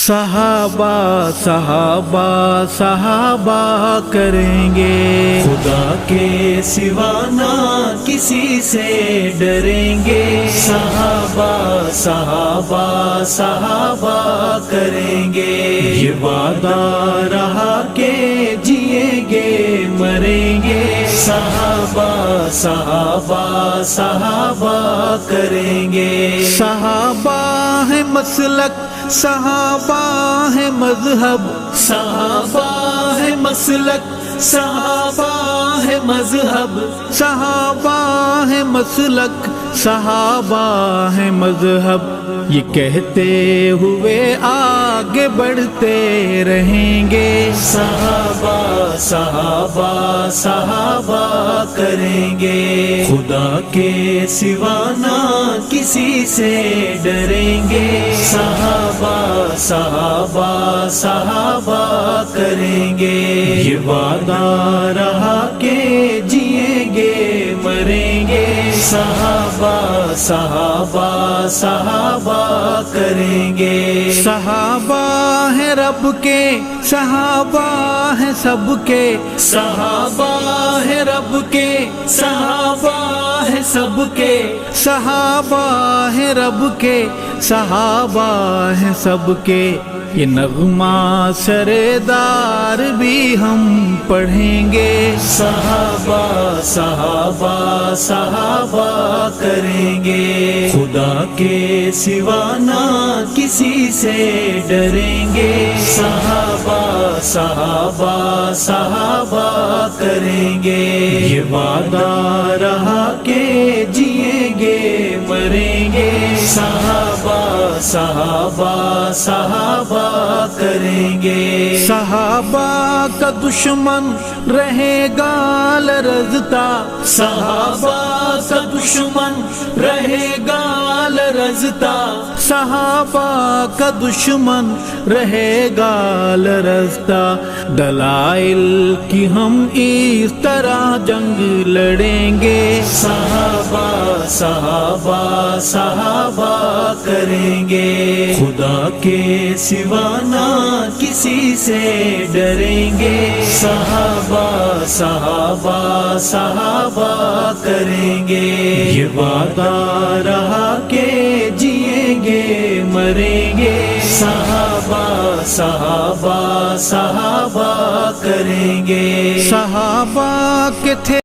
صحابہ صحابہ صحابہ کریں گے، خدا کے سوا نہ کسی سے ڈریں گے۔ صحابہ صحابہ صحابہ کریں گے، یہ وعدہ رہا کہ جئیں گے مریں گے۔ صحابہ صحابہ صحابہ کریں گے۔ صحابہ ہے مسلک، صحابہ ہے مذہب، صحابہ ہے مسلک، صحابہ ہے مذہب، صحابہ ہے مسلک، صحابہ ہے مذہب، یہ کہتے ہوئے آگے بڑھتے رہیں گے۔ صحابہ صحابہ صحابہ کریں گے، خدا کے سوا نہ کسی سے ڈریں گے۔ صحابہ صحابہ صحابہ کریں گے، یہ وعدہ رہا کہ جئیں گے مریں گے۔ صحابہ صحابہ صحابہ کریں گے۔ صحابہ ہے رب کے، صحابہ ہے سب کے، صحابہ ہے رب کے، صحابہ ہے سب کے، صحابہ ہے رب کے، صحابہ ہے سب کے، یہ نغمہ سردار بھی ہم پڑھیں گے۔ صحابہ صحابہ صحابہ کریں گے، خدا کے سوا نہ کسی سے ڈریں گے۔ صحابہ صحابہ صحابہ کریں گے، یہ وعدہ رہا کہ جئیں گے مریں گے۔ صحابہ صحابہ صحابہ کریں گے۔ صحابہ کا دشمن رہے گا لرزتا، صحابہ کا دشمن رہے گا لرزتا، صحابہ کا دشمن رہے گا لرزتا، دلائل کی ہم اس طرح جنگ لڑیں گے۔ صحابہ صحابہ صحابہ کریں گے، خدا کے سوا نہ کسی سے ڈریں گے۔ صحابہ صحابہ صحابہ کریں گے، یہ وعدہ رہا کہ جئیں گے مریں گے۔ صحابہ صحابہ صحابہ کریں گے۔ صحابہ کے تھے